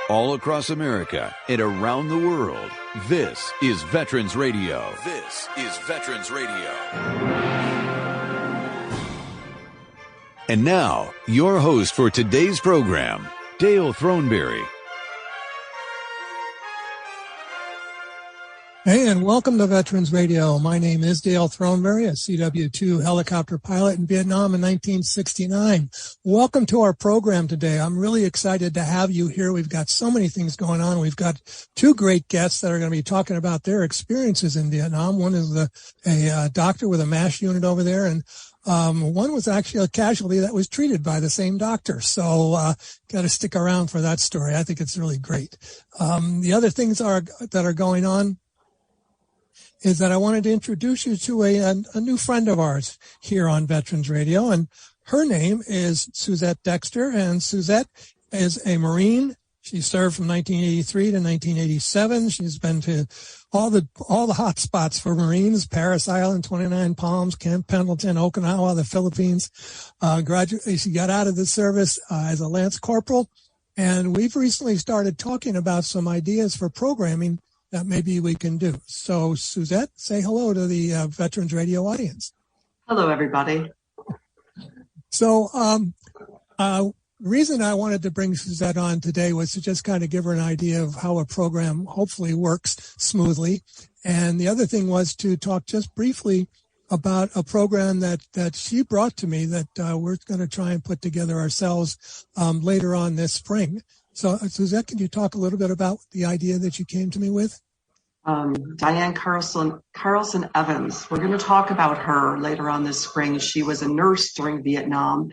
all across America and around the world. This is Veterans Radio. This is Veterans Radio. And now, your host for today's program, Dale Throneberry. Hey, and welcome to Veterans Radio. My name is Dale Throneberry, a CW2 helicopter pilot in Vietnam in 1969. Welcome to our program today. I'm really excited to have you here. We've got so many things going on. We've got two great guests that are going to be talking about their experiences in Vietnam. One is a doctor with a MASH unit over there, and one was actually a casualty that was treated by the same doctor. So, got to stick around for that story. I think it's really great. The other things that are going on is that I wanted to introduce you to a new friend of ours here on Veterans Radio, and her name is Suzette Dexter, and Suzette is a Marine. She served from 1983 to 1987. She's been to all the hot spots for Marines: Parris Island, 29 Palms, Camp Pendleton, Okinawa, the Philippines. She got out of the service as a Lance Corporal, and we've recently started talking about some ideas for programming that maybe we can do. So, Suzette, say hello to the Veterans Radio audience. Hello, everybody. So, the reason I wanted to bring Suzette on today was to just kind of give her an idea of how a program hopefully works smoothly. And the other thing was to talk just briefly about a program that she brought to me that we're going to try and put together ourselves later on this spring. So, Suzette, can you talk a little bit about the idea that you came to me with? Diane Carlson Evans. We're going to talk about her later on this spring. She was a nurse during Vietnam,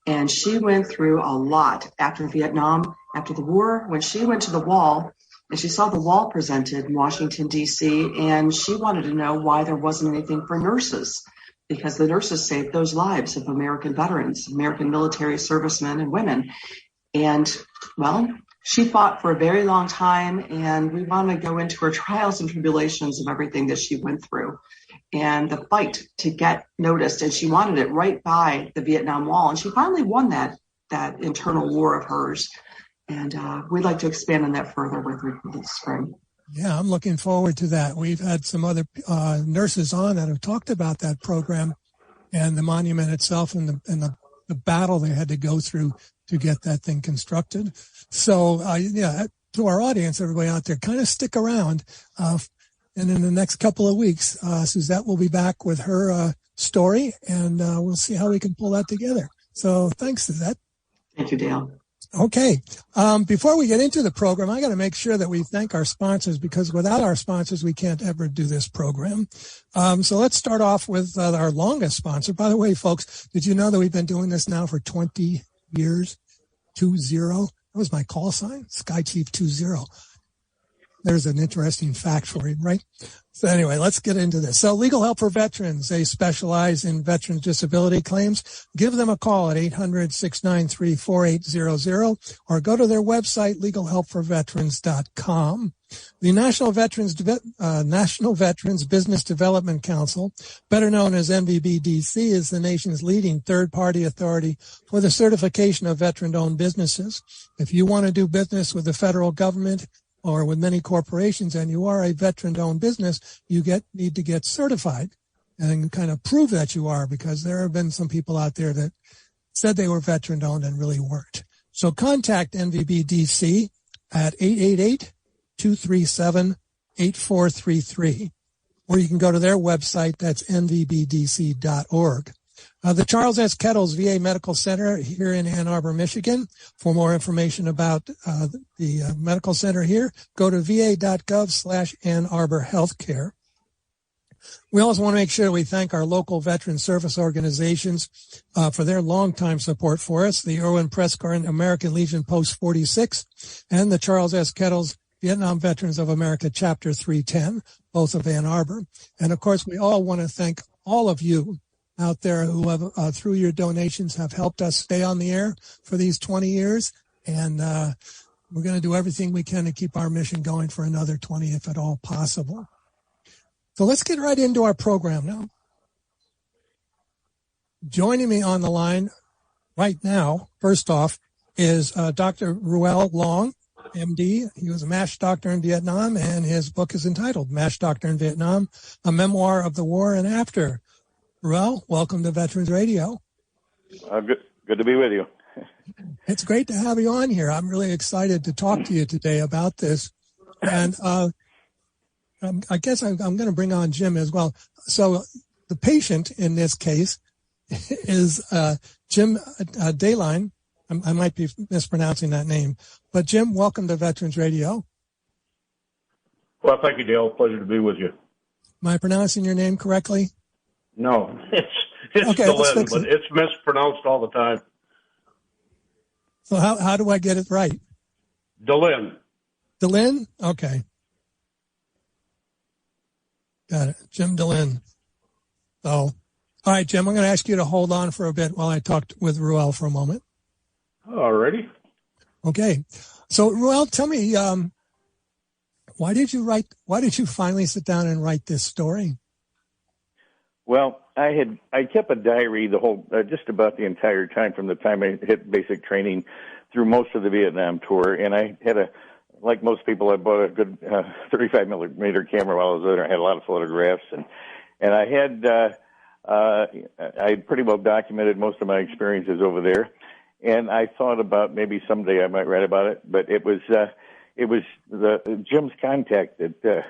and she went through a lot after Vietnam, after the war, when she went to the wall, and she saw the wall presented in Washington, D.C., and she wanted to know why there wasn't anything for nurses, because the nurses saved those lives of American veterans, American military servicemen and women. And, well, she fought for a very long time, and we want to go into her trials and tribulations of everything that she went through and the fight to get noticed. And she wanted it right by the Vietnam Wall, and she finally won that internal war of hers. And we'd like to expand on that further with her this spring. Yeah, I'm looking forward to that. We've had some other nurses on that have talked about that program and the monument itself and the battle they had to go through to get that thing constructed. So, to our audience, everybody out there, kind of stick around. And in the next couple of weeks, Suzette will be back with her story, and we'll see how we can pull that together. So thanks, Suzette. Thank you, Dale. Okay. Before we get into the program, I got to make sure that we thank our sponsors, because without our sponsors, we can't ever do this program. So let's start off with our longest sponsor. By the way, folks, did you know that we've been doing this now for 20 years? 20. That was my call sign, Sky Chief 20. There's an interesting fact for you, right? So anyway, let's get into this. So Legal Help for Veterans, they specialize in veterans disability claims. Give them a call at 800-693-4800 or go to their website, legalhelpforveterans.com. The National Veterans Business Development Council, better known as NVBDC, is the nation's leading third-party authority for the certification of veteran-owned businesses. If you want to do business with the federal government or with many corporations and you are a veteran-owned business, you need to get certified and kind of prove that you are, because there have been some people out there that said they were veteran-owned and really weren't. So contact NVBDC at 888-237-8433, or you can go to their website, that's nvbdc.org. The Charles S. Kettles VA Medical Center here in Ann Arbor, Michigan. For more information about the medical center here, go to va.gov/Ann Arbor Healthcare. We also want to make sure we thank our local veteran service organizations for their longtime support for us, the Irwin Prescott American Legion Post 46 and the Charles S. Kettles Vietnam Veterans of America Chapter 310, both of Ann Arbor. And, of course, we all want to thank all of you out there who have, through your donations, have helped us stay on the air for these 20 years. And we're going to do everything we can to keep our mission going for another 20, if at all possible. So let's get right into our program now. Joining me on the line right now, first off, is Dr. Reuel Long. MD. He was a MASH doctor in Vietnam, and his book is entitled MASH Doctor in Vietnam, a memoir of the war and after. Reuel, welcome to Veterans Radio. Good to be with you. It's great to have you on here. I'm really excited to talk to you today about this. And I guess I'm going to bring on Jim as well. So the patient in this case is Jim Dayline. I might be mispronouncing that name. But Jim, welcome to Veterans Radio. Well, thank you, Dale. Pleasure to be with you. Am I pronouncing your name correctly? No, it's okay, Delin, but it's mispronounced all the time. So how do I get it right? Delin. Delin? Okay. Got it. Jim Delin. So, all right, Jim, I'm going to ask you to hold on for a bit while I talk with Reuel for a moment. All righty. Okay. So, Reuel, tell me, why did you finally sit down and write this story? Well, I kept a diary the whole, just about the entire time from the time I hit basic training through most of the Vietnam tour. And I had like most people, I bought a good 35 millimeter camera while I was there. I had a lot of photographs, and I had, I pretty well documented most of my experiences over there. And I thought about maybe someday I might write about it, but it was the Jim's contact that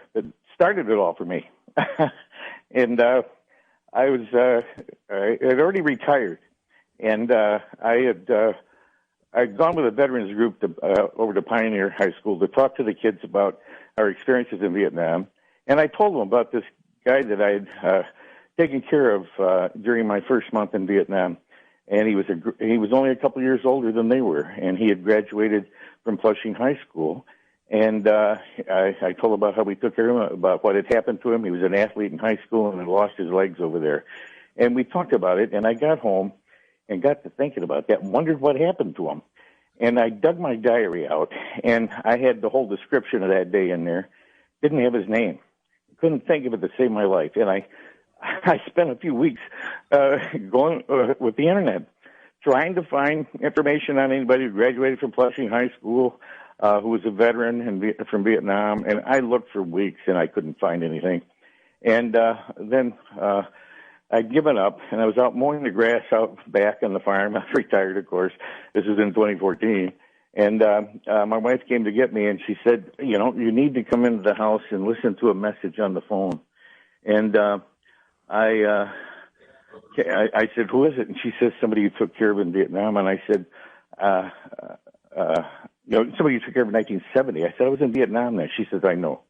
started it all for me. And I had already retired, and I'd gone with a veterans group over to Pioneer High School to talk to the kids about our experiences in Vietnam. And I told them about this guy that I had taken care of during my first month in Vietnam. And he was only a couple years older than they were, and he had graduated from Flushing High School. And I told him about how we took care of him, about what had happened to him. He was an athlete in high school and had lost his legs over there. And we talked about it, and I got home and got to thinking about that and wondered what happened to him. And I dug my diary out, and I had the whole description of that day in there. Didn't have his name. Couldn't think of it to save my life. And I spent a few weeks going with the internet, trying to find information on anybody who graduated from Flushing High School, who was a veteran from Vietnam. And I looked for weeks, and I couldn't find anything. And then I'd given up, and I was out mowing the grass out back on the farm. I was retired, of course. This was in 2014. And my wife came to get me, and she said, you need to come into the house and listen to a message on the phone. And I said, who is it? And she says, somebody you took care of in Vietnam. And I said, somebody you took care of in 1970. I said, I was in Vietnam then. She says, I know.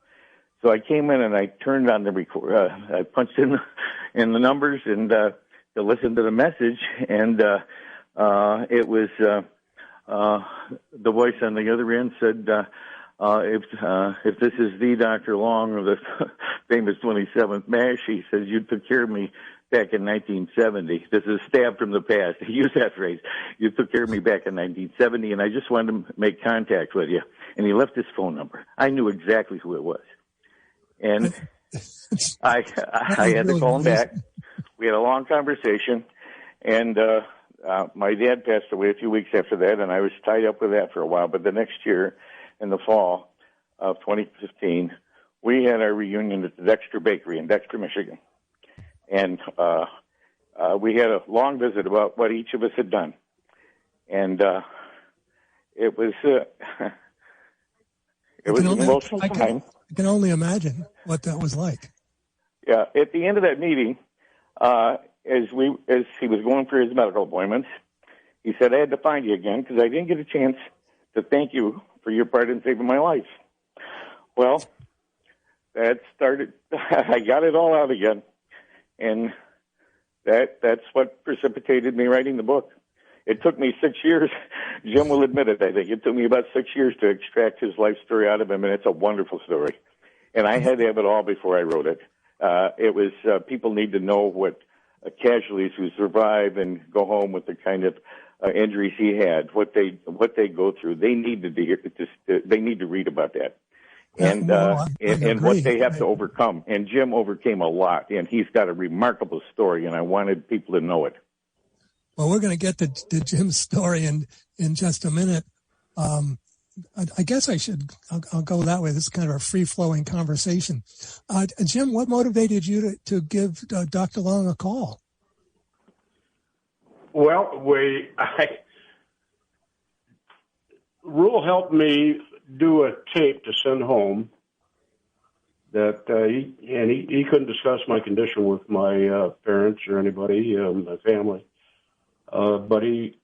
So I came in and I turned on the record. I punched in the numbers and to listen to the message. And it was the voice on the other end said, if this is the Dr. Long of the famous 27th MASH, he says, you took care of me back in 1970. This is a stab from the past. He used that phrase. You took care of me back in 1970, and I just wanted to make contact with you. And he left his phone number. I knew exactly who it was. And I had to call him back. We had a long conversation, and my dad passed away a few weeks after that, and I was tied up with that for a while. But the next year, in the fall of 2015, we had our reunion at the Dexter Bakery in Dexter, Michigan. And we had a long visit about what each of us had done. And it was an emotional time. I can only imagine what that was like. Yeah, at the end of that meeting, as he was going for his medical appointments, he said, I had to find you again because I didn't get a chance to thank you for your part in saving my life. Well, that started, I got it all out again. And that's what precipitated me writing the book. It took me 6 years. Jim will admit it, I think. It took me about 6 years to extract his life story out of him, and it's a wonderful story. And I had to have it all before I wrote it. It was people need to know what casualties who survive and go home with the kind of injuries he had, what they go through. They need to read about that. And what they have to overcome. And Jim overcame a lot, and he's got a remarkable story, and I wanted people to know it. Well, we're going to get to Jim's story in just a minute. I guess I'll go that way. This is kind of a free-flowing conversation. Jim, what motivated you to give Dr. Long a call? Well, Reuel helped me do a tape to send home that he couldn't discuss my condition with my parents or anybody, my family, but he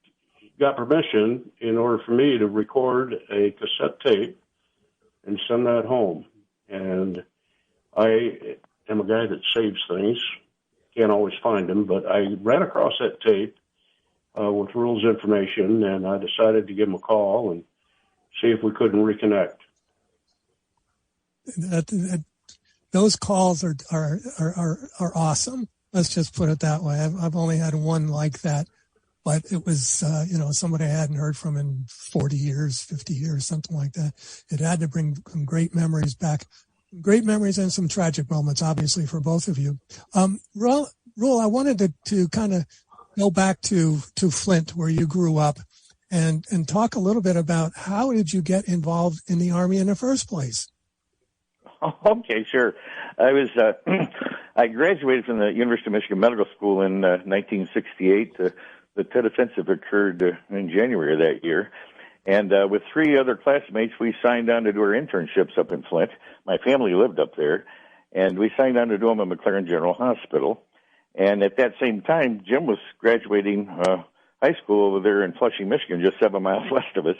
got permission in order for me to record a cassette tape and send that home. And I am a guy that saves things. Can't always find them, but I ran across that tape with Reuel's information, and I decided to give him a call and see if we couldn't reconnect. Those calls are awesome. Let's just put it that way. I've only had one like that, but it was somebody I hadn't heard from in 40 years, 50 years, something like that. It had to bring some great memories back, great memories and some tragic moments, obviously, for both of you. Reuel, I wanted to kind of go back to Flint, where you grew up, and talk a little bit about how did you get involved in the Army in the first place? Okay, sure. I graduated from the University of Michigan Medical School in 1968. The Tet Offensive occurred in January of that year. And with three other classmates, we signed on to do our internships up in Flint. My family lived up there, and we signed on to do them at McLaren General Hospital. And at that same time, Jim was graduating high school over there in Flushing, Michigan, just 7 miles west of us.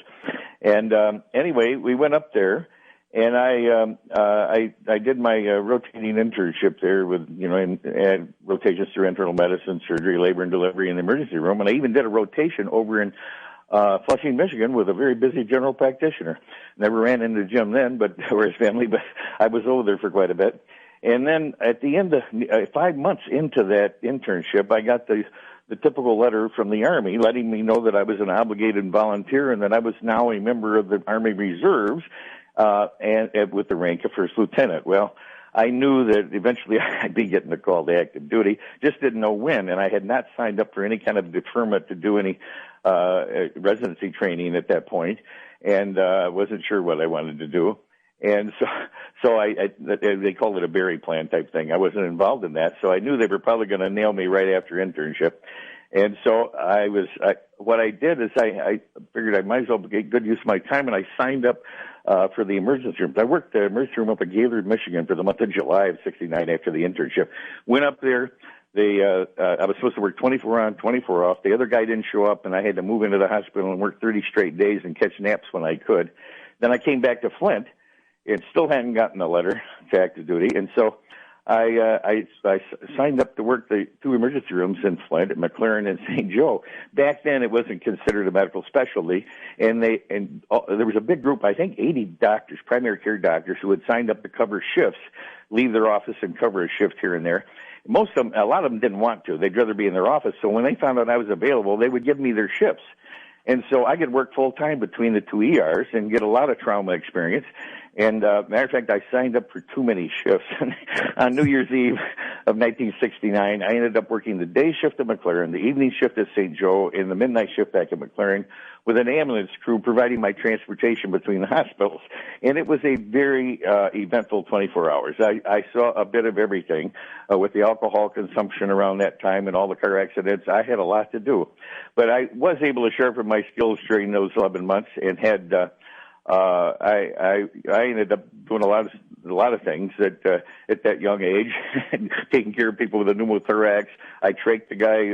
And anyway, we went up there, and I did my rotating internship there with, and rotations through internal medicine, surgery, labor and delivery in the emergency room. And I even did a rotation over in Flushing, Michigan, with a very busy general practitioner. Never ran into Jim then, or his family, but I was over there for quite a bit. And then at the end of 5 months into that internship, I got the typical letter from the Army letting me know that I was an obligated volunteer and that I was now a member of the Army Reserves, and with the rank of first lieutenant. Well, I knew that eventually I'd be getting a call to active duty, just didn't know when, and I had not signed up for any kind of deferment to do any residency training at that point, and wasn't sure what I wanted to do. And so they called it a berry plan type thing. I wasn't involved in that, so I knew they were probably going to nail me right after internship. And so what I did is I figured I might as well get good use of my time, and I signed up for the emergency room. I worked the emergency room up at Gaylord, Michigan for the month of July of '69 after the internship. Went up there. I was supposed to work 24 on, 24 off. The other guy didn't show up, and I had to move into the hospital and work 30 straight days and catch naps when I could. Then I came back to Flint and still hadn't gotten a letter to active duty. And so I signed up to work the two emergency rooms in Flint at McLaren and St. Joe. Back then, it wasn't considered a medical specialty, and there was a big group, I think 80 doctors, primary care doctors, who had signed up to cover shifts, leave their office and cover a shift here and there. A lot of them didn't want to. They'd rather be in their office. So when they found out I was available, they would give me their shifts. And so I could work full time between the two ERs and get a lot of trauma experience. And matter of fact, I signed up for too many shifts. On New Year's Eve of 1969, I ended up working the day shift at McLaren, the evening shift at St. Joe, and the midnight shift back at McLaren, with an ambulance crew providing my transportation between the hospitals. And it was a very eventful 24 hours. I saw a bit of everything with the alcohol consumption around that time and all the car accidents. I had a lot to do. But I was able to sharpen my skills during those 11 months and had I ended up doing a lot of things at that young age, taking care of people with a pneumothorax. I trached the guy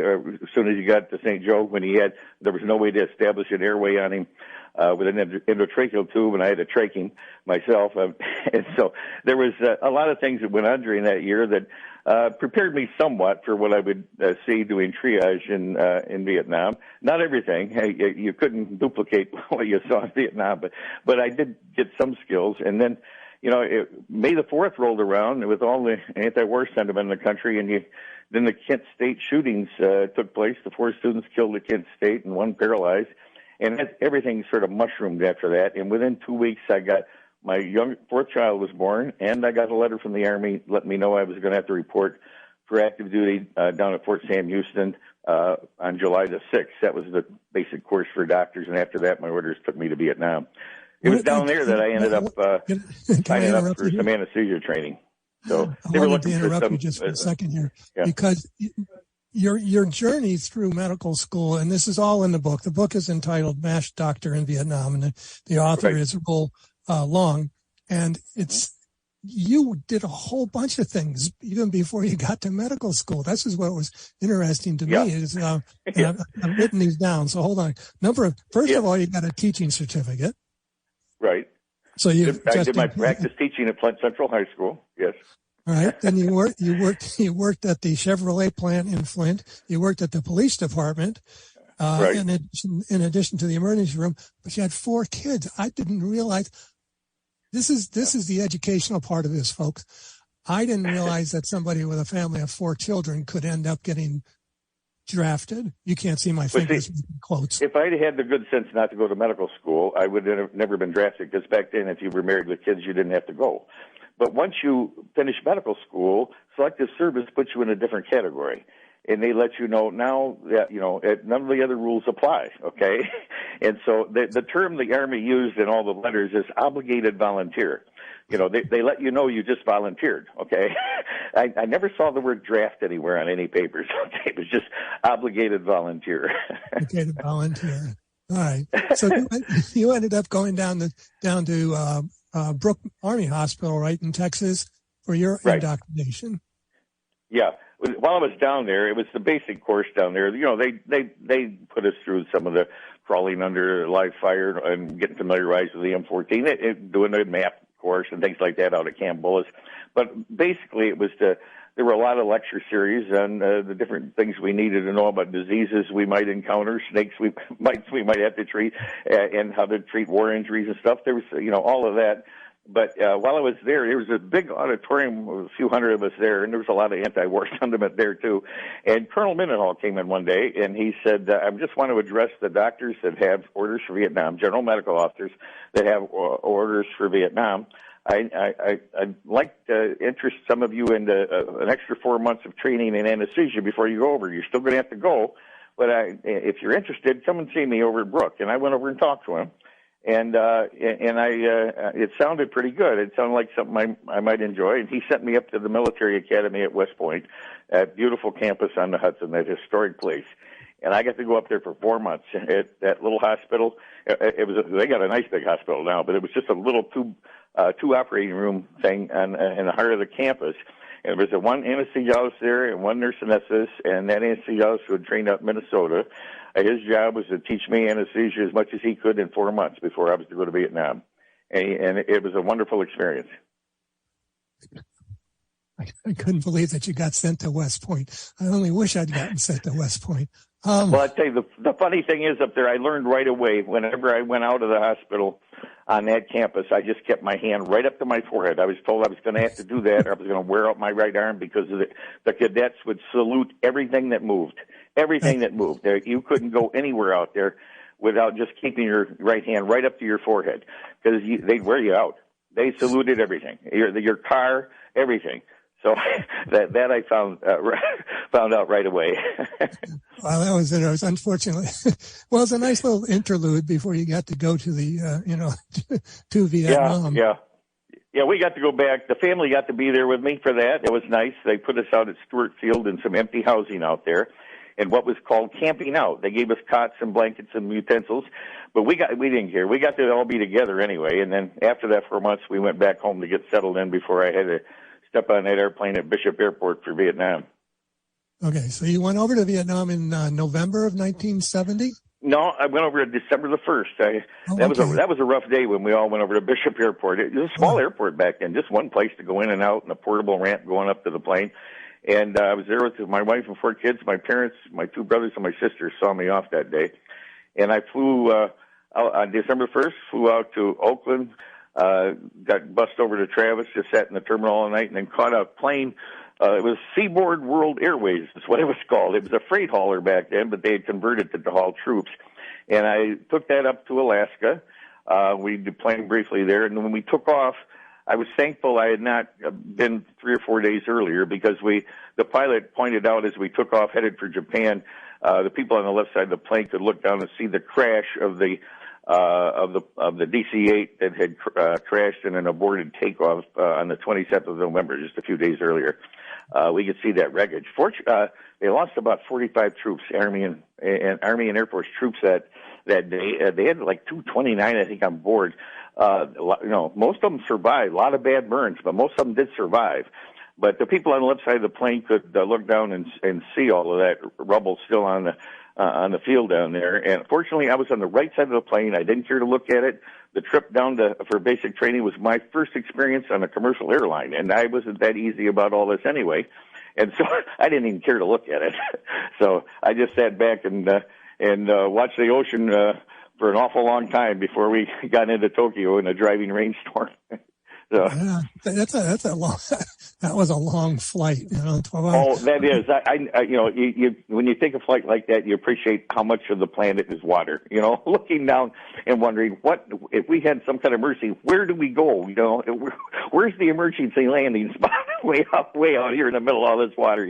as soon as he got to St. Joe there was no way to establish an airway on him with an endotracheal tube, and I had to trach him myself. And so there was a lot of things that went on during that year that prepared me somewhat for what I would see doing triage in Vietnam. Not everything. You couldn't duplicate what you saw in Vietnam, but I did get some skills. And then, May the 4th rolled around with all the anti-war sentiment in the country, and then the Kent State shootings took place. The 4 students killed at Kent State and 1 paralyzed. And everything sort of mushroomed after that. And within 2 weeks, I got my 4th child was born, and I got a letter from the Army letting me know I was going to have to report for active duty down at Fort Sam Houston on July the 6th. That was the basic course for doctors, and after that, my orders took me to Vietnam. It was down there that I ended up signing up for some anesthesia training. So I wanted to interrupt you just for a second here, because your journey through medical school, and this is all in the book. The book is entitled "MASH Doctor in Vietnam," and the author is Reuel Long, and you did a whole bunch of things even before you got to medical school. This is what was interesting to me. Is I've written these down. So hold on. First of all, you got a teaching certificate. Right. So I did my practice teaching at Flint Central High School. Yes. All right. Then you worked at the Chevrolet plant in Flint. You worked at the police department. In addition to the emergency room, but you had 4 kids. I didn't realize this is the educational part of this, folks. I didn't realize that somebody with a family of 4 children could end up getting drafted. You can't see my fingers quotes. If I'd had the good sense not to go to medical school, I would have never been drafted, because back then, if you were married with kids, you didn't have to go. But once you finish medical school, selective service puts you in a different category. And they let you know now that, none of the other rules apply, okay? And so the term the Army used in all the letters is obligated volunteer. They let you know you just volunteered, okay? I never saw the word draft anywhere on any papers, okay? It was just obligated volunteer. Obligated volunteer. All right. So you ended up going down to Brooke Army Hospital, right, in Texas for your indoctrination. Yeah. While I was down there, it was the basic course down there. They put us through some of the crawling under live fire and getting familiarized with the M14, doing the map course and things like that out at Camp Bullis. But basically, it was there were a lot of lecture series on the different things we needed to know about diseases we might encounter, snakes we might have to treat, and how to treat war injuries and stuff. There was all of that. But while I was there was a big auditorium with a few hundred of us there, and there was a lot of anti-war sentiment there, too. And Colonel Mendenhall came in one day, and he said, I just want to address the doctors that have orders for Vietnam, general medical officers that have orders for Vietnam. I'd like to interest some of you in an extra 4 months of training in anesthesia before you go over. You're still going to have to go, but if you're interested, come and see me over at Brook. And I went over and talked to him. And it sounded pretty good. It sounded like something I might enjoy. And he sent me up to the military academy at West Point, that beautiful campus on the Hudson, that historic place. And I got to go up there for 4 months at that little hospital. They got a nice big hospital now, but it was just a little two operating room thing in the heart of the campus. And there was one anesthesiologist there and one nurse anesthetist, and that anesthesiologist who had trained up in Minnesota. His job was to teach me anesthesia as much as he could in 4 months before I was to go to Vietnam. And it was a wonderful experience. I couldn't believe that you got sent to West Point. I only wish I'd gotten sent to West Point. Well, I tell you, the funny thing is up there, I learned right away, whenever I went out of the hospital on that campus, I just kept my hand right up to my forehead. I was told I was going to have to do that, or I was going to wear out my right arm, because the cadets would salute everything that moved. Everything that moved. You couldn't go anywhere out there without just keeping your right hand right up to your forehead, because they'd wear you out. They saluted everything, your car, everything. So that I found out right away. Well, that was interesting. Unfortunately, well, it's a nice little interlude before you got to go to the to Vietnam. Yeah. We got to go back. The family got to be there with me for that. It was nice. They put us out at Stewart Field in some empty housing out there, and what was called camping out. They gave us cots and blankets and utensils, but we didn't care. We got to all be together anyway. And then after that 4 months, we went back home to get settled in before I had to step on that airplane at Bishop Airport for Vietnam. Okay, so you went over to Vietnam in November of 1970? No, I went over December the 1st. That was a rough day when we all went over to Bishop Airport. It was a small airport back then, just one place to go in and out, and a portable ramp going up to the plane. And I was there with my wife and 4 kids. My parents, my 2 brothers, and my sister saw me off that day. And I flew out on December 1st, flew out to Oakland, got bussed over to Travis, just sat in the terminal all night, and then caught a plane. It was Seaboard World Airways, is what it was called. It was a freight hauler back then, but they had converted it to haul troops. And I took that up to Alaska. We deplaned briefly there, and when we took off, I was thankful I had not been 3 or 4 days earlier, because the pilot pointed out as we took off headed for Japan, the people on the left side of the plane could look down and see the crash of the of the DC-8 that had crashed in an aborted takeoff on the 27th of November, just a few days earlier. We could see that wreckage. They lost about 45 troops, Army and Air Force troops that day. They had like 229, I think, on board. Most of them survived. A lot of bad burns, but most of them did survive. But the people on the left side of the plane could look down and see all of that rubble still on the field down there. And fortunately, I was on the right side of the plane. I didn't care to look at it. The trip down for basic training was my first experience on a commercial airline, and I wasn't that easy about all this anyway. And so I didn't even care to look at it. So I just sat back and watched the ocean for an awful long time before we got into Tokyo in a driving rainstorm. So. Yeah, that's a long. That was a long flight, 12 hours. Oh, that is. You when you take a flight like that, you appreciate how much of the planet is water. Looking down and wondering what if we had some kind of emergency, where do we go? Where's the emergency landing spot? way out here in the middle of all this water.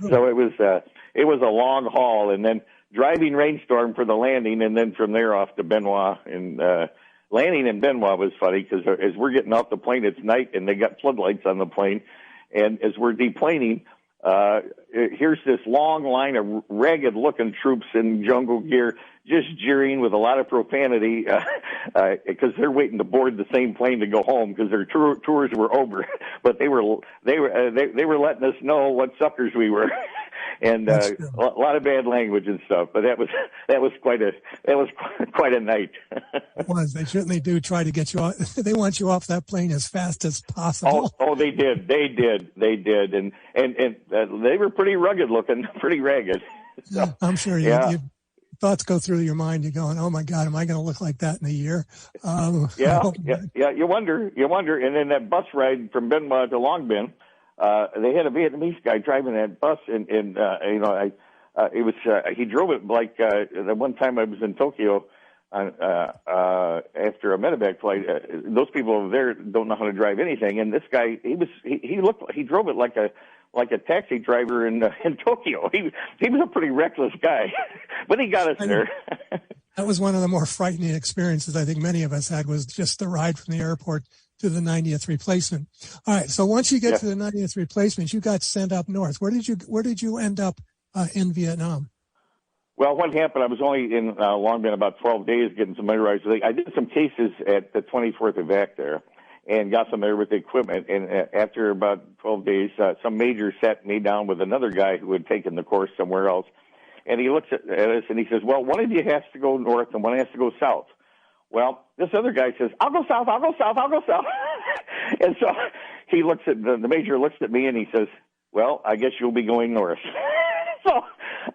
So it was a long haul, and then driving rainstorm for the landing, and then from there off to Benoit and. Landing in Benoit was funny because as we're getting off the plane, it's night and they got floodlights on the plane. And as we're deplaning, here's this long line of ragged-looking troops in jungle gear just jeering with a lot of profanity because they're waiting to board the same plane to go home because their tours were over. But they were letting us know what suckers we were. And a lot of bad language and stuff, but that was quite a night. It was. They certainly do try to get you off. They want you off that plane as fast as possible. Oh, they did, and they were pretty rugged looking, pretty ragged. So, yeah, I'm sure. Your thoughts go through your mind. You're going, "Oh my God, am I going to look like that in a year?" Yeah. You wonder, and then that bus ride from Benoit to Long Bin. They had a Vietnamese guy driving that bus, and he drove it like the one time I was in Tokyo after a medevac flight. Those people over there don't know how to drive anything, and this guy he drove it like a taxi driver in Tokyo. He was a pretty reckless guy, but he got us there. That was one of the more frightening experiences I think many of us had, was just the ride from the airport to the 90th replacement. All right. So once you get to the 90th replacement, you got sent up north. Where did you end up in Vietnam? Well, what happened, I was only in Long Bin about 12 days getting familiarized with it. I did some cases at the 24th evac there and got familiar with the equipment. And after about 12 days, some major sat me down with another guy who had taken the course somewhere else. And he looks at us and he says, well, one of you has to go north and one has to go south. Well, this other guy says, I'll go south. And so he looks at the major looks at me and he says, well, I guess you'll be going north. So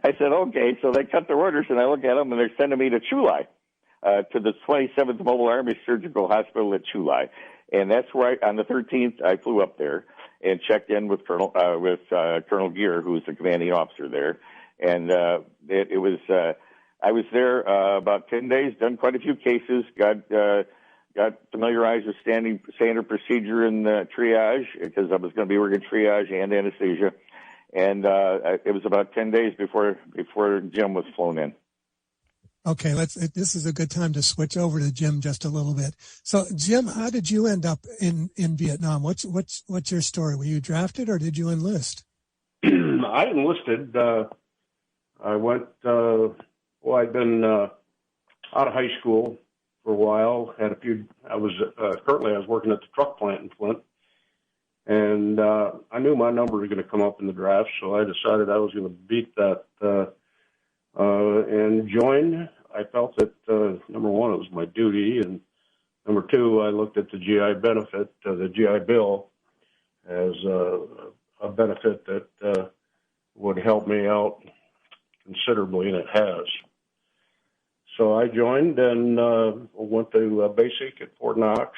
I said, okay. So they cut their orders and I look at them and they're sending me to Chulai, to the 27th Mobile Army Surgical Hospital at Chulai. And that's where on the 13th, I flew up there and checked in with Colonel Gear, who was the commanding officer there. And it was I was there about 10 days, done quite a few cases, got familiarized with standard procedure in triage because I was going to be working triage and anesthesia. And it was about 10 days before Jim was flown in. Okay, this is a good time to switch over to Jim just a little bit. So, Jim, how did you end up in Vietnam? What's your story? Were you drafted or did you enlist? I enlisted. I went. I'd been out of high school for a while. Had a few. I was working at the truck plant in Flint, and I knew my number was going to come up in the draft, so I decided I was going to beat that and joined. I felt that number one, it was my duty, and number two, I looked at the GI benefit, the GI Bill, as a benefit that would help me out considerably, and it has. So I joined and went to basic at Fort Knox.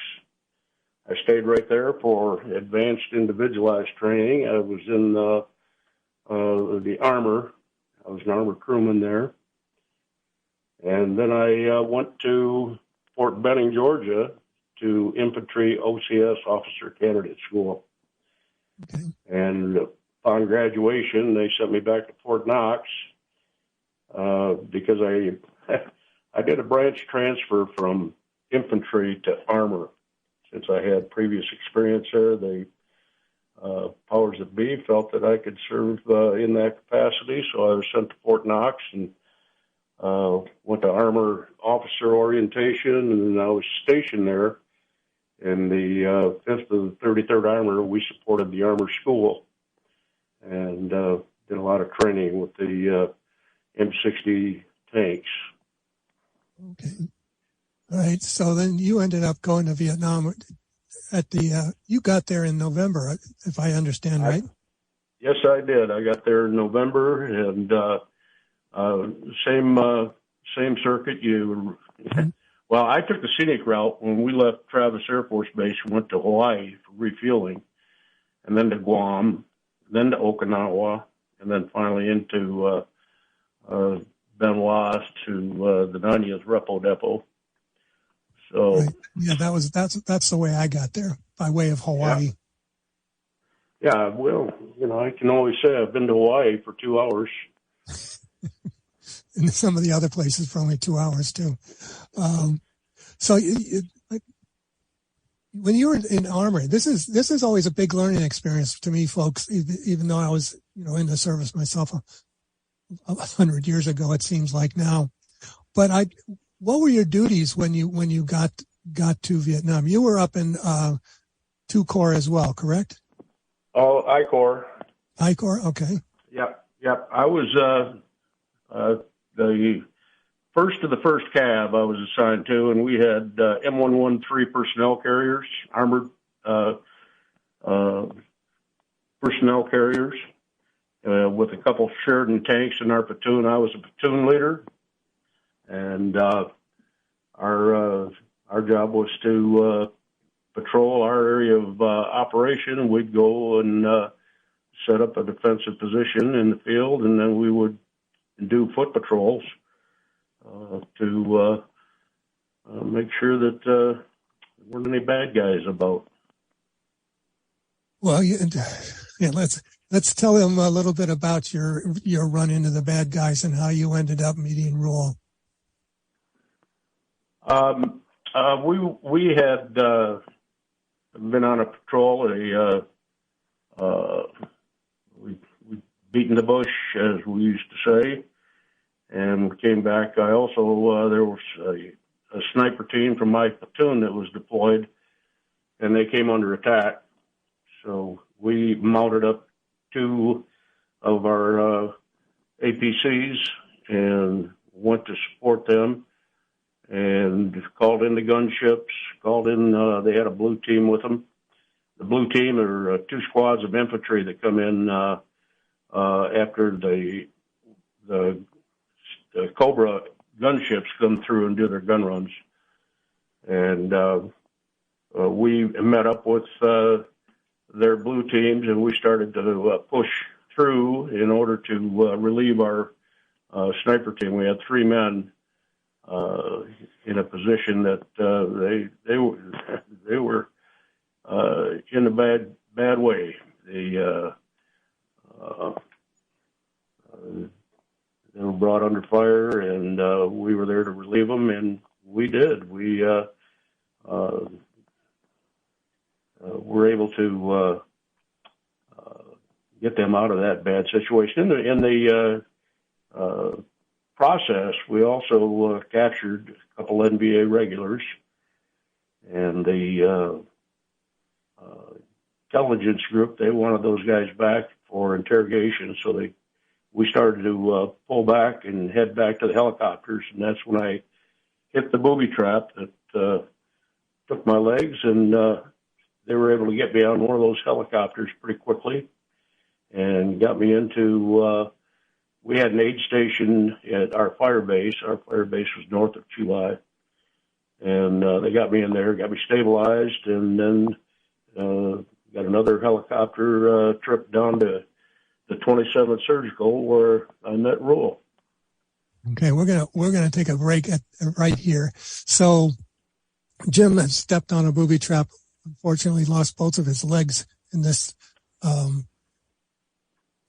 I stayed right there for advanced individualized training. I was in the armor. I was an armor crewman there. And then I went to Fort Benning, Georgia, to infantry OCS officer candidate school. Okay. And upon graduation, they sent me back to Fort Knox because I did a branch transfer from infantry to armor. Since I had previous experience there, the powers that be felt that I could serve in that capacity, so I was sent to Fort Knox and went to armor officer orientation, and I was stationed there in the 5th of the 33rd Armor. We supported the armor school and did a lot of training with the M60 tanks. Okay. All right. So then you ended up going to Vietnam at the, you got there in November, if I understand right? Yes, I did. I got there in November, and same circuit. Well, I took the scenic route when we left Travis Air Force Base and went to Hawaii for refueling, and then to Guam, then to Okinawa, and then finally into Benoit to the 90th Repo Depot. So right. Yeah, that's the way I got there, by way of Hawaii. Yeah, well, I can always say I've been to Hawaii for 2 hours. And some of the other places for only 2 hours too. So when you were in armor, this is always a big learning experience to me, folks. Even though I was in the service myself 100 years ago, it seems like now. But what were your duties when you got to Vietnam? You were up in 2 Corps as well, correct? Oh, I Corps. I Corps, okay. Yep. I was the first of the first cab I was assigned to, and we had M113 personnel carriers, armored personnel carriers, with a couple Sheridan tanks in our platoon. I was a platoon leader, and our job was to patrol our area of operation, and we'd go and set up a defensive position in the field, and then we would do foot patrols to make sure that there weren't any bad guys about. Well, let's tell them a little bit about your run into the bad guys and how you ended up meeting Reuel. We had been on a patrol. We beaten the bush, as we used to say, and we came back. I also there was a sniper team from my platoon that was deployed, and they came under attack. So we mounted up 2 of our APCs and went to support them, and called in the gunships, they had a blue team with them. The blue team are 2 squads of infantry that come in after the Cobra gunships come through and do their gun runs. And we met up with their blue teams, and we started to push through in order to relieve our sniper team. We had 3 men in a position that they were in a bad way. They were brought under fire, and we were there to relieve them, and we did. We were able to get them out of that bad situation. In the process, we also captured a couple NBA regulars, and the intelligence group, they wanted those guys back for interrogation, so we started to pull back and head back to the helicopters, and that's when I hit the booby trap that took my legs, and they were able to get me on one of those helicopters pretty quickly and got me into we had an aid station at our firebase. Our firebase was north of July, and they got me in there, got me stabilized, and then got another helicopter trip down to the 27th Surgical, where I met Reuel. Okay, we're gonna take a break right here. So Jim has stepped on a booby trap. Unfortunately, lost both of his legs in this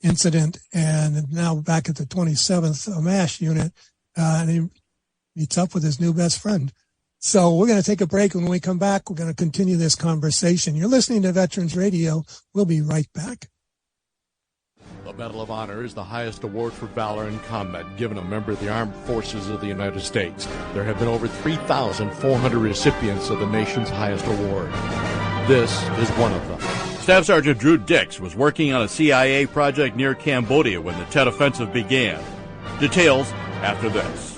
incident, and now back at the 27th MASH unit. And meets up with his new best friend. So we're going to take a break. When we come back, we're going to continue this conversation. You're listening to Veterans Radio. We'll be right back. The Medal of Honor is the highest award for valor in combat given a member of the Armed Forces of the United States. There have been over 3,400 recipients of the nation's highest award. This is one of them. Staff Sergeant Drew Dix was working on a CIA project near Cambodia when the Tet Offensive began. Details after this.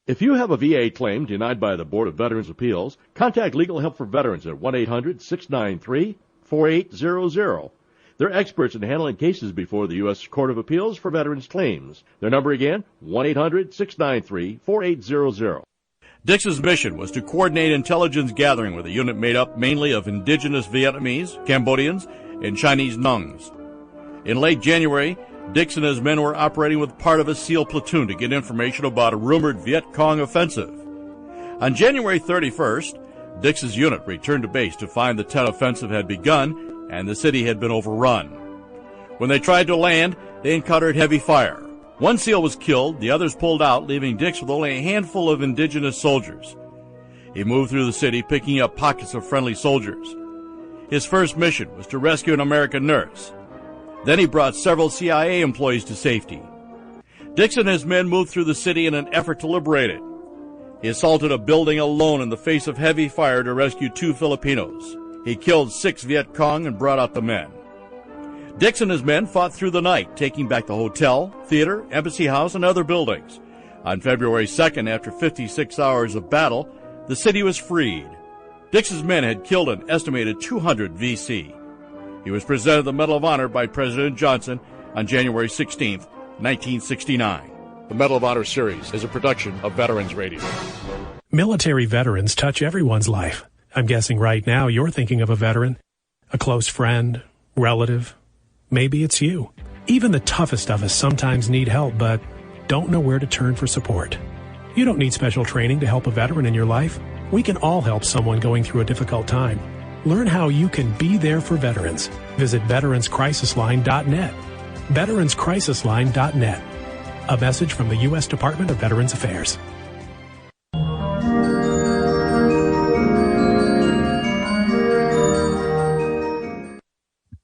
If you have a VA claim denied by the Board of Veterans' Appeals, contact Legal Help for Veterans at 1-800-693-4800. They're experts in handling cases before the U.S. Court of Appeals for Veterans Claims. Their number again, 1-800-693-4800. Dix's mission was to coordinate intelligence gathering with a unit made up mainly of indigenous Vietnamese, Cambodians, and Chinese Nungs. In late January, Dix and his men were operating with part of a SEAL platoon to get information about a rumored Viet Cong offensive. On January 31st, Dix's unit returned to base to find the Tet Offensive had begun and the city had been overrun. When they tried to land, they encountered heavy fire. One SEAL was killed, the others pulled out, leaving Dix with only a handful of indigenous soldiers. He moved through the city, picking up pockets of friendly soldiers. His first mission was to rescue an American nurse. Then he brought several CIA employees to safety. Dix and his men moved through the city in an effort to liberate it. He assaulted a building alone in the face of heavy fire to rescue 2 Filipinos. He killed 6 Viet Cong and brought out the men. Dix and his men fought through the night, taking back the hotel, theater, embassy house, and other buildings. On February 2nd, after 56 hours of battle, the city was freed. Dix's men had killed an estimated 200 VC. He was presented the Medal of Honor by President Johnson on January 16, 1969. The Medal of Honor series is a production of Veterans Radio. Military veterans touch everyone's life. I'm guessing right now you're thinking of a veteran, a close friend, relative. Maybe it's you. Even the toughest of us sometimes need help, but don't know where to turn for support. You don't need special training to help a veteran in your life. We can all help someone going through a difficult time. Learn how you can be there for veterans. Visit veteranscrisisline.net. Veteranscrisisline.net. A message from the U.S. Department of Veterans Affairs.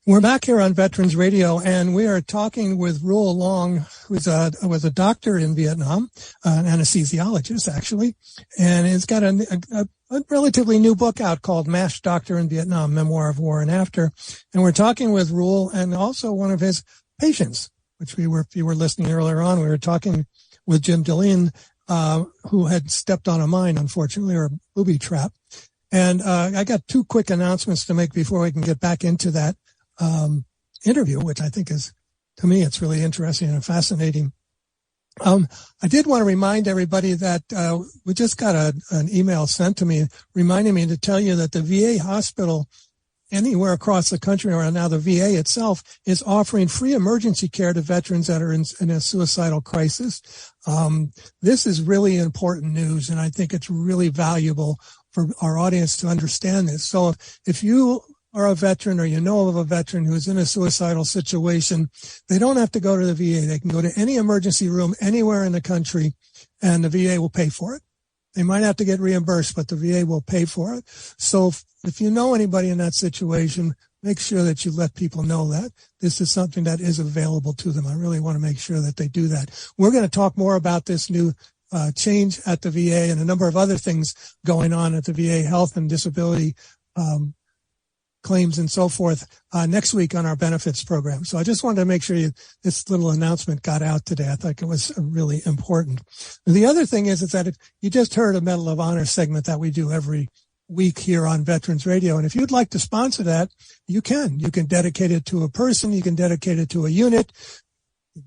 We're back here on Veterans Radio, and we are talking with Reuel Long, who was a doctor in Vietnam, an anesthesiologist, actually, and he's got a relatively new book out called MASH Doctor in Vietnam, Memoir of War and After. And we're talking with Reuel and also one of his patients, which if you were listening earlier on, we were talking with Jim Deline, who had stepped on a mine, unfortunately, or a booby trap. And I got 2 quick announcements to make before we can get back into that interview, which I think is, to me, it's really interesting and fascinating. I did want to remind everybody that we just got an email sent to me reminding me to tell you that the VA hospital anywhere across the country, or now the VA itself, is offering free emergency care to veterans that are in a suicidal crisis. This is really important news, and I think it's really valuable for our audience to understand this. So if you are a veteran or you know of a veteran who's in a suicidal situation, they don't have to go to the VA. They can go to any emergency room anywhere in the country, and the VA will pay for it. They might have to get reimbursed, but the VA will pay for it. So if you know anybody in that situation, make sure that you let people know that this is something that is available to them. I really want to make sure that they do that. We're going to talk more about this new change at the VA and a number of other things going on at the VA, health and disability claims and so forth, next week on our benefits program. So I just wanted to make sure this little announcement got out today. I thought it was really important. And the other thing is that you just heard a Medal of Honor segment that we do every week here on Veterans Radio. And if you'd like to sponsor that, you can. You can dedicate it to a person. You can dedicate it to a unit,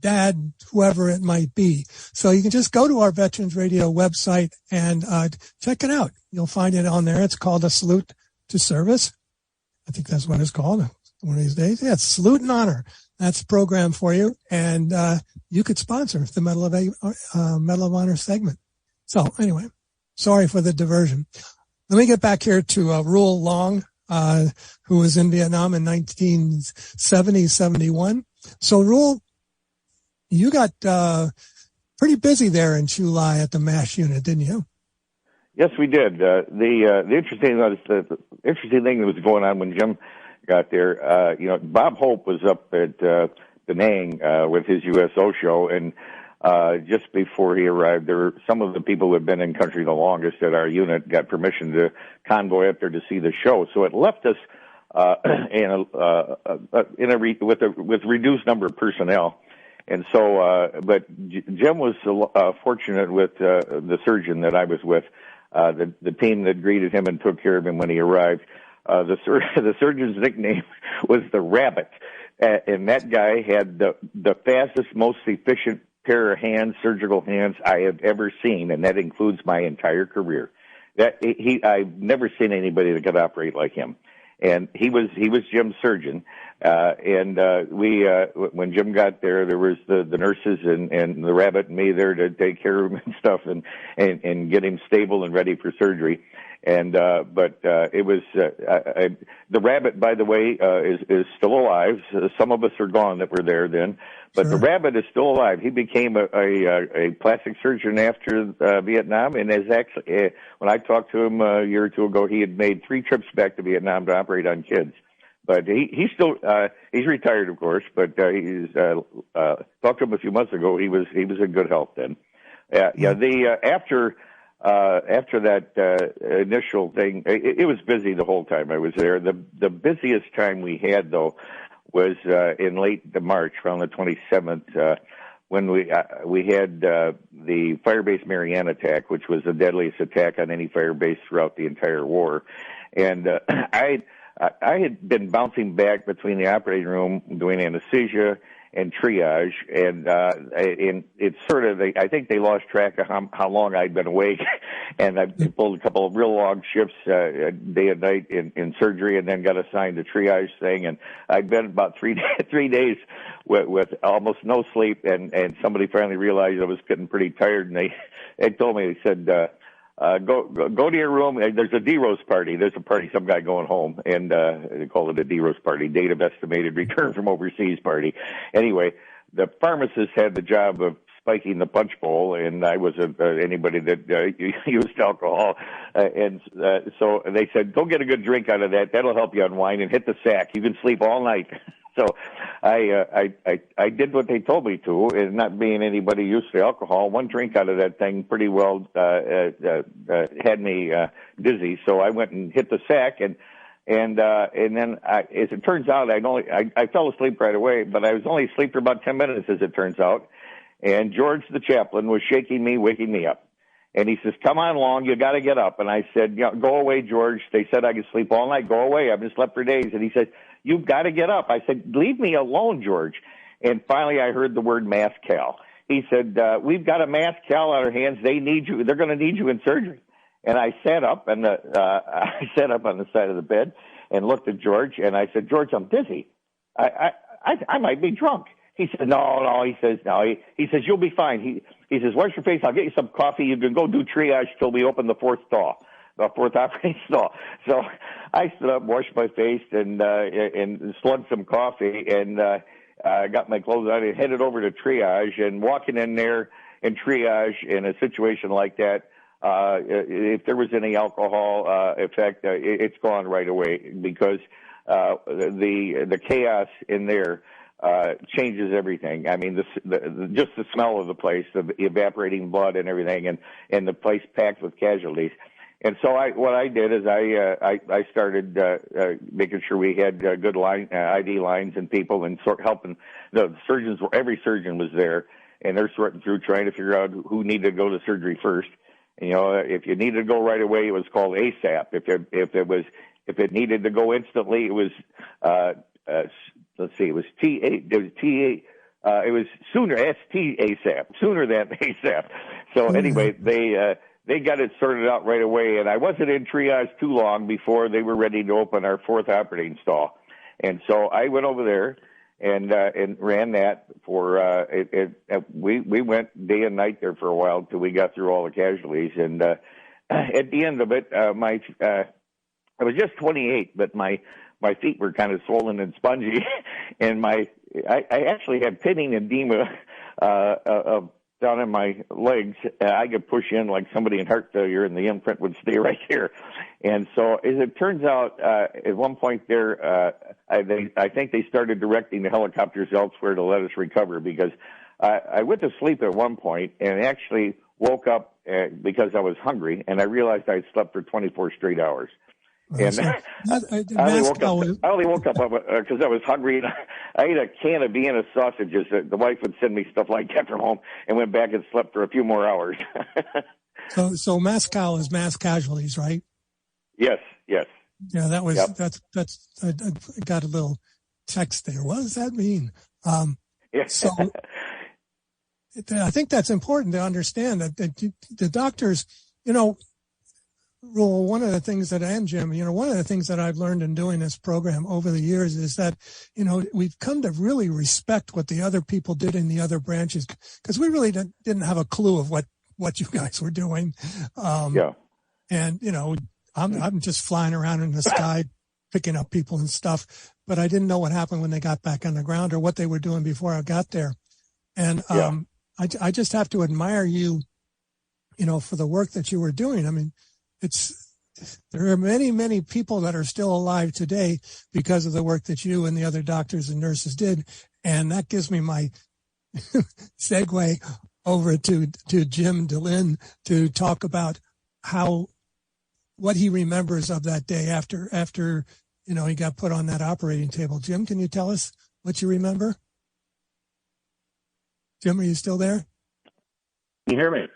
dad, whoever it might be. So you can just go to our Veterans Radio website and check it out. You'll find it on there. It's called A Salute to Service. I think that's what it's called one of these days. Yeah, it's Salute and Honor. That's a program for you. And you could sponsor the Medal of Honor segment. So anyway, sorry for the diversion. Let me get back here to Reuel Long, who was in Vietnam in 1970-71. So Reuel, you got pretty busy there in Chulai at the MASH unit, didn't you? Yes, we did. The interesting thing that was going on when Jim got there, Bob Hope was up at Da Nang with his USO show, and just before he arrived, there were some of the people who had been in country the longest at our unit got permission to convoy up there to see the show. So it left us with reduced number of personnel. And so, but Jim was fortunate with the surgeon that I was with, the team that greeted him and took care of him when he arrived. The surgeon's nickname was the Rabbit, and that guy had the fastest, most efficient pair of hands, surgical hands I have ever seen, and that includes my entire career. I've never seen anybody that could operate like him. And he was Jim's surgeon. When Jim got there was the nurses and the Rabbit and me there to take care of him and stuff and get him stable and ready for surgery. But it was, the Rabbit, by the way, is still alive. Some of us are gone that were there then, but The Rabbit is still alive. He became a plastic surgeon after Vietnam, and is actually, when I talked to him a year or two ago, he had made 3 trips back to Vietnam to operate on kids. But he's still, he's retired, of course, but he's, talked to him a few months ago. He was in good health then. After that initial thing, it was busy the whole time I was there. The busiest time we had, though, was in late March, around the 27th, when we had the firebase Marianne attack, which was the deadliest attack on any firebase throughout the entire war. And I had been bouncing back between the operating room doing anesthesia and triage, and it's sort of, I think they lost track of how long I'd been awake, and I pulled a couple of real long shifts, day and night in surgery, and then got assigned to triage thing, and I'd been about 3 days with almost no sleep, and somebody finally realized I was getting pretty tired, and they told me, they said, go to your room. There's a D-Rose party. There's a party, some guy going home, and they call it a D-Rose party, date of estimated return from overseas party. Anyway, the pharmacist had the job of spiking the punch bowl, and I wasn't anybody that used alcohol. So they said, go get a good drink out of that. That'll help you unwind, and hit the sack. You can sleep all night. So I did what they told me to, and not being anybody used to alcohol, one drink out of that thing pretty well had me dizzy. So I went and hit the sack, and then as it turns out, I fell asleep right away, but I was only asleep for about 10 minutes, as it turns out. And George, the chaplain, was shaking me, waking me up. And he says, come on, Long, you got to get up. And I said, go away, George. They said I could sleep all night. Go away. I've been slept for days. And he said, you've got to get up. I said, leave me alone, George. And finally I heard the word mass cal. He said, we've got a mass cal on our hands. They need you. They're going to need you in surgery. And I sat up, and I sat up on the side of the bed and looked at George, and I said, George, I'm dizzy. I might be drunk. He said, no. He says, no. He says, you'll be fine. He says, wash your face. I'll get you some coffee. You can go do triage till we open the fourth operating stall. So I stood up, washed my face, and slugged some coffee, and got my clothes on and headed over to triage. And walking in there in triage in a situation like that, if there was any alcohol effect, it's gone right away, because the chaos in there changes everything. I mean, just the smell of the place, the evaporating blood and everything, and the place packed with casualties. And so what I did is I started making sure we had good ID lines and people, and helping the surgeons. Every surgeon was there, and they're sorting through trying to figure out who needed to go to surgery first. You know, if you needed to go right away, it was called ASAP. If it needed to go instantly, it was it was it was sooner, ASAP, sooner than ASAP. So anyway, they got it sorted out right away, and I wasn't in triage too long before they were ready to open our fourth operating stall. And so I went over there and ran that for we went day and night there for a while till we got through all the casualties. And at the end of it, I was just 28, but my feet were kind of swollen and spongy, and I actually had pitting edema of down in my legs, I could push in like somebody in heart failure, and the imprint would stay right there. And so, as it turns out, at one point there, I think they started directing the helicopters elsewhere to let us recover, because I went to sleep at one point and actually woke up because I was hungry, and I realized I had slept for 24 straight hours. And I only woke up because I was hungry, and I ate a can of Vienna sausages. The wife would send me stuff like that from home, and went back and slept for a few more hours. So MASCAL is mass casualties, right? Yes. Yeah, that was, yep. that's, I got a little text there. What does that mean? So I think that's important to understand that the doctors, Reuel, one of the things that, and Jim, one of the things that I've learned in doing this program over the years is that, we've come to really respect what the other people did in the other branches, because we really didn't have a clue of what you guys were doing. And, I'm just flying around in the sky, picking up people and stuff, but I didn't know what happened when they got back on the ground or what they were doing before I got there. And, I just have to admire you, for the work that you were doing. I mean, there are many, many people that are still alive today because of the work that you and the other doctors and nurses did. And that gives me my segue over to Jim DeLynn to talk about what he remembers of that day after he got put on that operating table. Jim, can you tell us what you remember? Jim, are you still there? Can you hear me?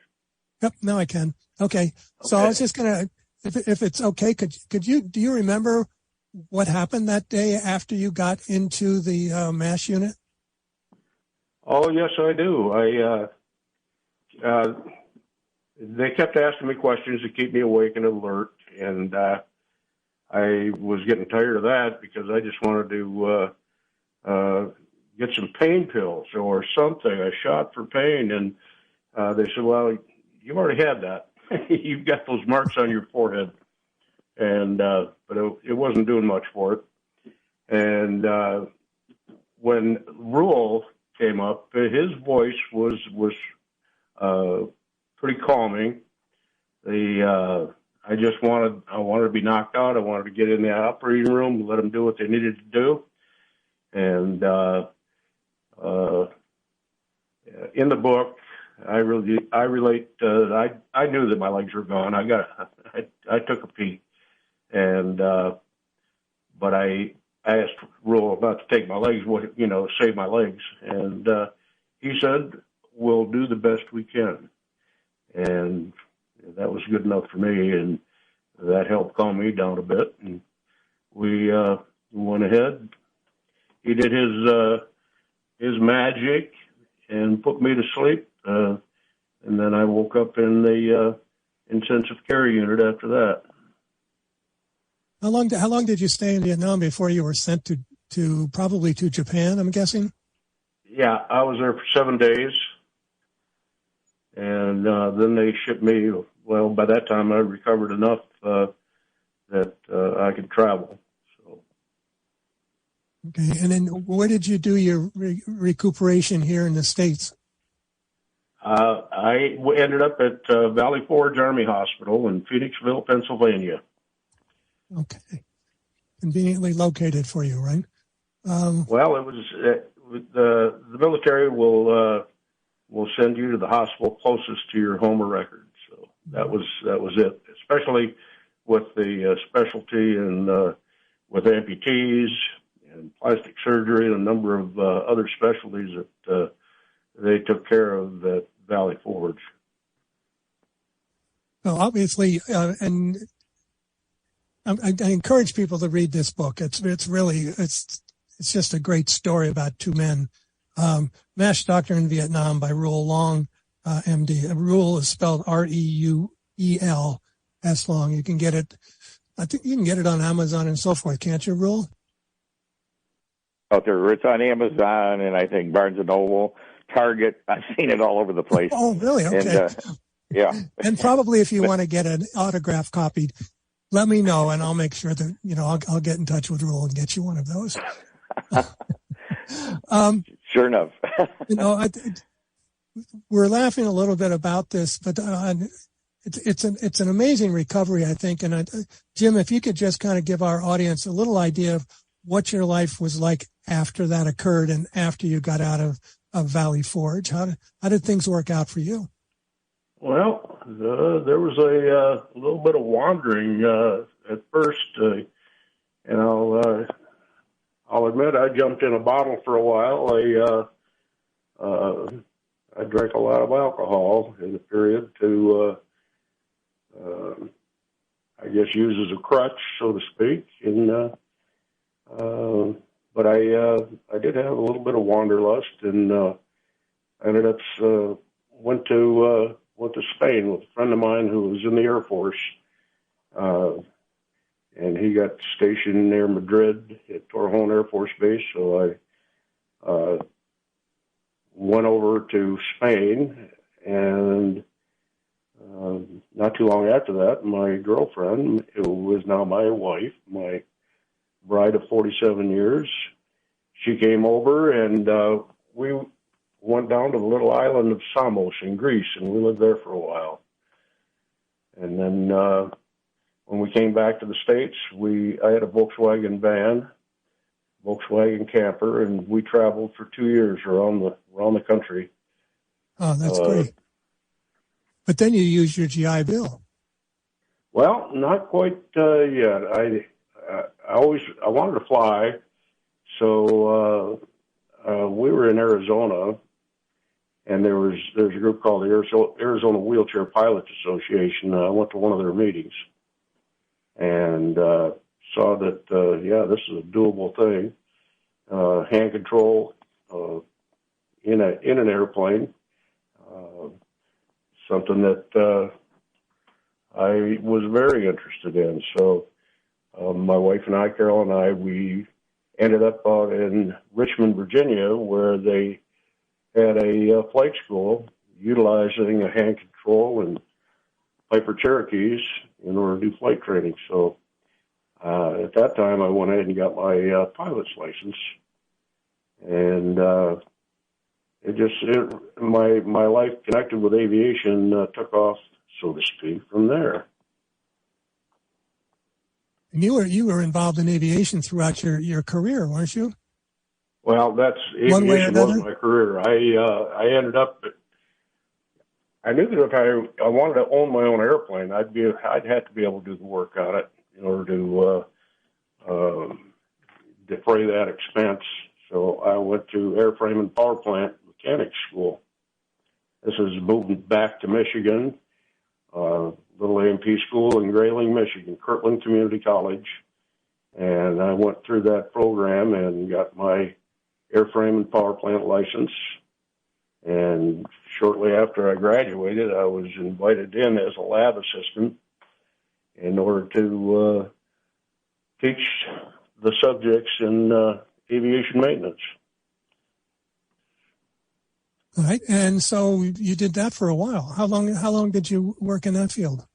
Yep, now I can. Okay. So I was just gonna, if it's okay, do you remember what happened that day after you got into the MASH unit? Oh, yes, I do. They kept asking me questions to keep me awake and alert, and I was getting tired of that because I just wanted to get some pain pills or something, a shot for pain, and they said, well, you already had that. You've got those marks on your forehead. And, but it wasn't doing much for it. And, when Reuel came up, his voice was pretty calming. I wanted to be knocked out. I wanted to get in the operating room and let them do what they needed to do. And, in the book, I relate. I knew that my legs were gone. I took a peek, and but I asked Reuel not to take my legs, save my legs, and he said, "We'll do the best we can," and that was good enough for me, and that helped calm me down a bit. And we went ahead. He did his magic and put me to sleep. And then I woke up in the intensive care unit after that. How long did you stay in Vietnam before you were sent to probably to Japan, I'm guessing? Yeah, I was there for 7 days. And then they shipped me, well, by that time I recovered enough that I could travel. So. Okay, and then where did you do your recuperation here in the States? I ended up at Valley Forge Army Hospital in Phoenixville, Pennsylvania. Okay. Conveniently located for you, right? Well, it was the military will send you to the hospital closest to your home of record. So that was it, especially with the specialty and with amputees and plastic surgery and a number of other specialties that they took care of at Valley Forge. Well, obviously, and I encourage people to read this book. It's just a great story about two men. MASH Doctor in Vietnam by Reuel Long, MD. Reuel is spelled Reuel S. Long. You can get it. I think you can get it on Amazon and so forth, can't you, Reuel? Out there, it's on Amazon and I think Barnes and Noble, Target. I've seen it all over the place. Oh, really? Okay. And, yeah. And probably if you want to get an autograph copied, let me know and I'll make sure that, I'll get in touch with Reuel and get you one of those. Sure enough. we're laughing a little bit about this, but it's an amazing recovery, I think. And Jim, if you could just kind of give our audience a little idea of what your life was like after that occurred and after you got out of Valley Forge. How did things work out for you? Well, there was a little bit of wandering at first, and I'll admit I jumped in a bottle for a while. I drank a lot of alcohol in the period to, I guess, use as a crutch, so to speak. And but I did have a little bit of wanderlust, and I ended up went to Spain with a friend of mine who was in the Air Force, and he got stationed near Madrid at Torrejon Air Force Base. So I went over to Spain, and not too long after that, my girlfriend, who was now my wife, my bride of 47 years, she came over, and we went down to the little island of Samos in Greece, and we lived there for a while. And then when we came back to the States, I had a Volkswagen van, Volkswagen camper, and we traveled for 2 years around the country. Oh, that's great. But then you used your GI Bill. Well, not quite yet. I wanted to fly, so we were in Arizona, and there's a group called the Arizona Wheelchair Pilots Association. I went to one of their meetings and saw that this is a doable thing. Hand control in an airplane, something that I was very interested in. So my wife and I, Carol and I, we ended up out in Richmond, Virginia, where they had a flight school utilizing a hand control and Piper Cherokees in order to do flight training. So at that time, I went ahead and got my pilot's license, and my life connected with aviation took off, so to speak, from there. And you were involved in aviation throughout your career, weren't you? Well, aviation was my career. I ended up. I knew that if I wanted to own my own airplane, I'd have to be able to do the work on it in order to defray that expense. So I went to airframe and power plant mechanics school. This is moving back to Michigan, little AMP school in Grayling, Michigan, Kirtland Community College. And I went through that program and got my airframe and power plant license. And shortly after I graduated, I was invited in as a lab assistant in order to teach the subjects in aviation maintenance. All right, and so you did that for a while. How long did you work in that field?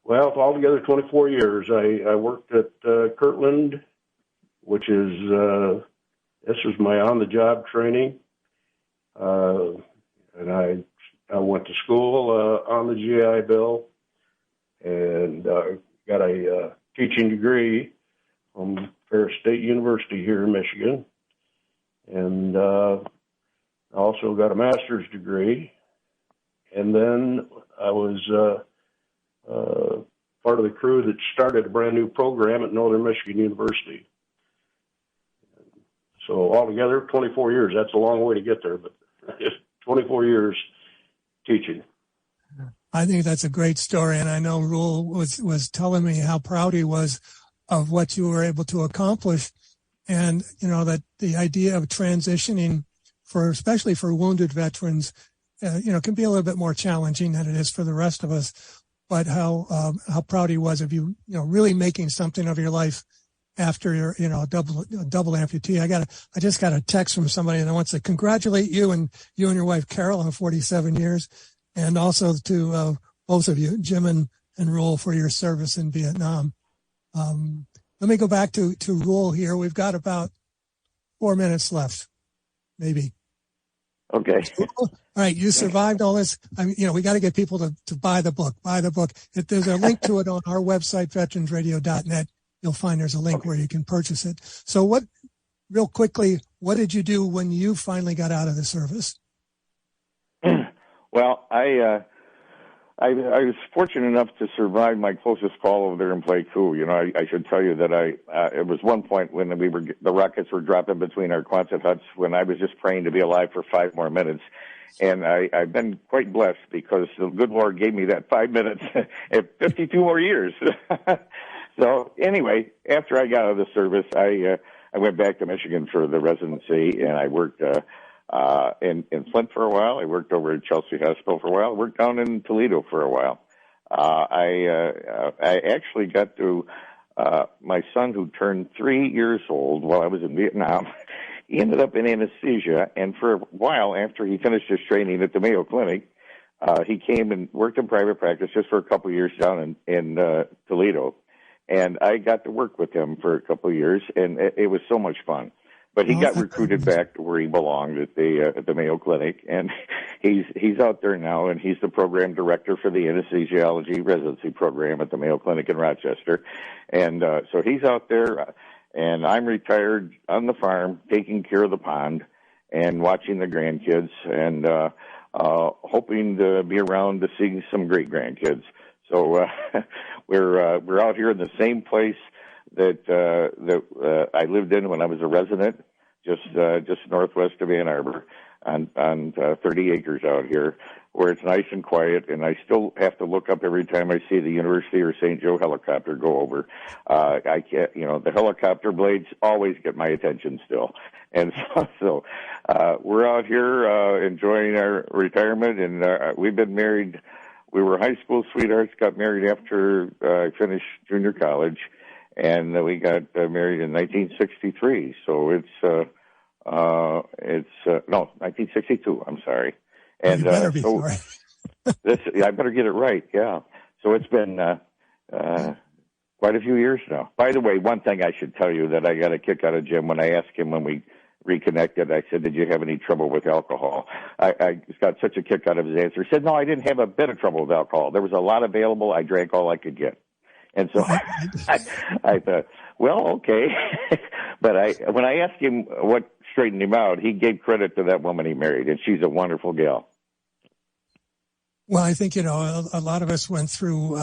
Well, altogether 24 years. I worked at Kirtland, which is this was my on-the-job training, and I went to school on the GI Bill, and got a teaching degree from Ferris State University here in Michigan, and also got a master's degree. And then I was part of the crew that started a brand new program at Northern Michigan University. So altogether, 24 years. That's a long way to get there, but 24 years teaching. I think that's a great story, and I know Reuel was telling me how proud he was of what you were able to accomplish, and that the idea of transitioning especially for wounded veterans, can be a little bit more challenging than it is for the rest of us. But how proud he was of you, really making something of your life after your, double amputee. I just got a text from somebody that wants to congratulate you and your wife Carol on 47 years, and also to both of you, Jim and Reuel, for your service in Vietnam. Let me go back to Reuel here. We've got about 4 minutes left, maybe. Okay. All right, you survived all this. I mean, we got to get people to buy the book. If there's a link to it on our website, veteransradio.net, you'll find there's a link where you can purchase it. So real quickly, what did you do when you finally got out of the service? Well, I was fortunate enough to survive my closest call over there in Pleiku. I should tell you that it was one point when the rockets were dropping between our Quonset huts when I was just praying to be alive for 5 more minutes. And I've been quite blessed because the good Lord gave me that 5 minutes at 52 more years. So anyway, after I got out of the service, I went back to Michigan for the residency, and I worked in Flint for a while. I worked over at Chelsea Hospital for a while. I worked down in Toledo for a while. I actually got to my son, who turned 3 years old while I was in Vietnam. He ended up in anesthesia, and for a while after he finished his training at the Mayo Clinic, he came and worked in private practice just for a couple of years down in Toledo. And I got to work with him for a couple of years, and it was so much fun. But he got recruited back to where he belonged at the Mayo Clinic, and he's out there now, and he's the program director for the anesthesiology residency program at the Mayo Clinic in Rochester. And so he's out there, and I'm retired on the farm, taking care of the pond and watching the grandkids, and hoping to be around to see some great grandkids. So we're out here in the same place that I lived in when I was a resident, just northwest of Ann Arbor, on 30 acres out here, where it's nice and quiet, and I still have to look up every time I see the University or St. Joe helicopter go over. I can't, the helicopter blades always get my attention still. And so we're out here enjoying our retirement, and we've been married. We were high school sweethearts, got married after I finished junior college, and we got married in 1963. So it's 1962. I'm sorry. And I better get it right. Yeah. So it's been quite a few years now. By the way, one thing I should tell you that I got a kick out of Jim when I asked him when we reconnected. I said, "Did you have any trouble with alcohol?" I got such a kick out of his answer. He said, "No, I didn't have a bit of trouble with alcohol. There was a lot available. I drank all I could get." And so I thought, well, okay. But when I asked him what straightened him out, he gave credit to that woman he married, and she's a wonderful gal. Well, I think, a lot of us went through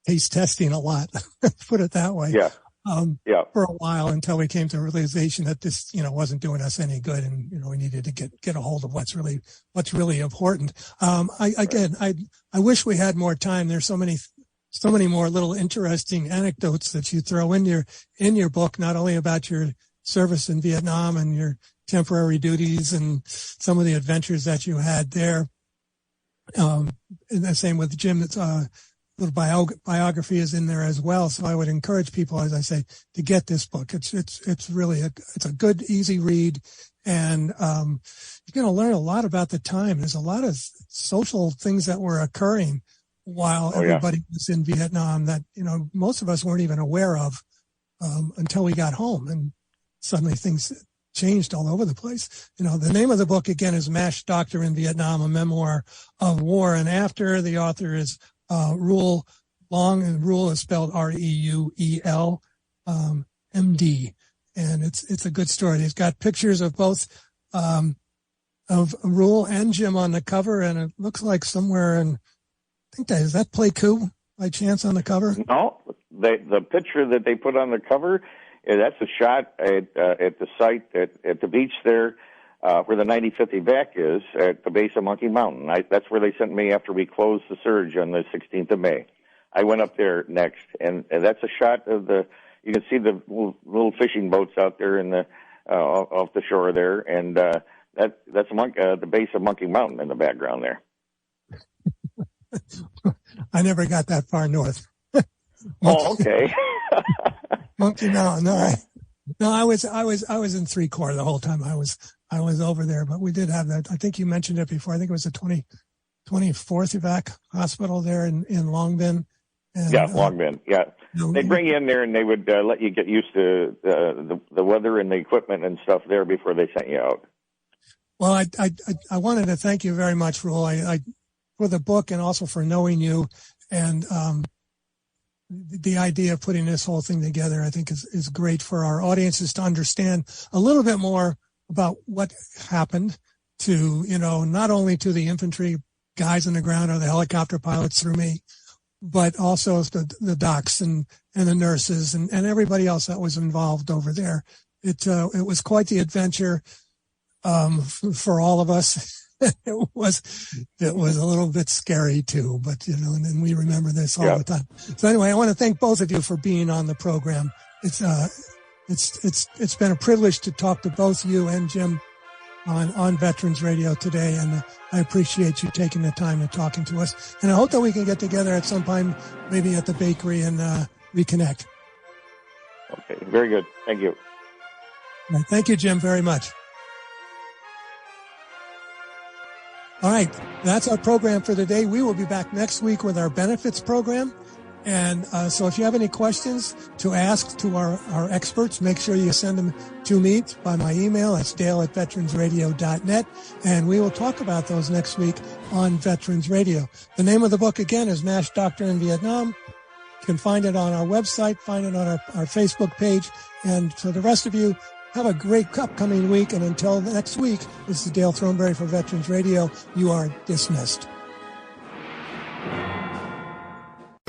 taste testing a lot, put it that way. Yeah. For a while until we came to the realization that this, wasn't doing us any good, and we needed to get a hold of what's really important. I wish we had more time. There's so many more little interesting anecdotes that you throw in your book, not only about your service in Vietnam and your temporary duties and some of the adventures that you had there. And the same with Jim. It's little biography is in there as well. So I would encourage people, as I say, to get this book. It's really it's a good, easy read, and you're going to learn a lot about the time. There's a lot of social things that were occurring while everybody was in Vietnam that most of us weren't even aware of until we got home, and suddenly things changed all over the place. The name of the book again is "MASH Doctor in Vietnam: A Memoir of War and After." The author is Reuel Long, and Reuel is spelled Reuel, MD, and it's a good story. He's got pictures of both of Reuel and Jim on the cover, and it looks like somewhere in, I think is that Pleiku by chance on the cover? No, the picture that they put on the cover, that's a shot at the site at the beach there. Where the 95th evac is at the base of Monkey Mountain. That's where they sent me after we closed the surge on the 16th of May. I went up there next, and that's a shot of you can see the little fishing boats out there in off the shore there, and that's the base of Monkey Mountain in the background there. I never got that far north. Oh, okay. Monkey Mountain. No, I was in 3 Corps the whole time I was over there, but we did have that. I think you mentioned it before. I think it was the 24th evac hospital there in Long Binh. And, Long Binh. Yeah, they'd bring you in there and they would let you get used to the weather and the equipment and stuff there before they sent you out. Well, I wanted to thank you very much, Reuel, for the book and also for knowing you. And the idea of putting this whole thing together, I think, is great for our audiences to understand a little bit more about what happened to, not only to the infantry guys on the ground or the helicopter pilots through me, but also the docs and the nurses and everybody else that was involved over there. It was quite the adventure for all of us. It was a little bit scary too, but and we remember this all the time. So anyway, I want to thank both of you for being on the program. It's been a privilege to talk to both you and Jim on Veterans Radio today, and I appreciate you taking the time and talking to us. And I hope that we can get together at some time, maybe at the bakery, and reconnect. Okay, very good. Thank you. All right, thank you, Jim, very much. All right, that's our program for today. We will be back next week with our benefits program. And so if you have any questions to ask to our experts, make sure you send them to me by my email. That's dale@veteransradio.net. And we will talk about those next week on Veterans Radio. The name of the book, again, is MASH Doctor in Vietnam. You can find it on our website, find it on our Facebook page. And for the rest of you, have a great upcoming week. And until next week, this is Dale Throneberry for Veterans Radio. You are dismissed.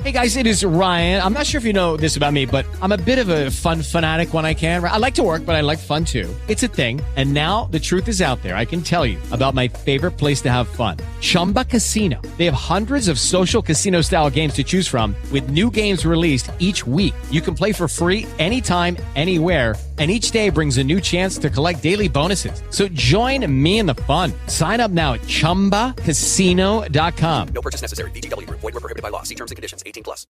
Hey guys, it is Ryan. I'm not sure if you know this about me, but I'm a bit of a fun fanatic when I can. I like to work, but I like fun too. It's a thing. And now the truth is out there. I can tell you about my favorite place to have fun. Chumba Casino. They have hundreds of social casino style games to choose from with new games released each week. You can play for free anytime, anywhere. And each day brings a new chance to collect daily bonuses. So join me in the fun. Sign up now at ChumbaCasino.com. No purchase necessary. VGW. Void where prohibited by law. See terms and conditions. 18+.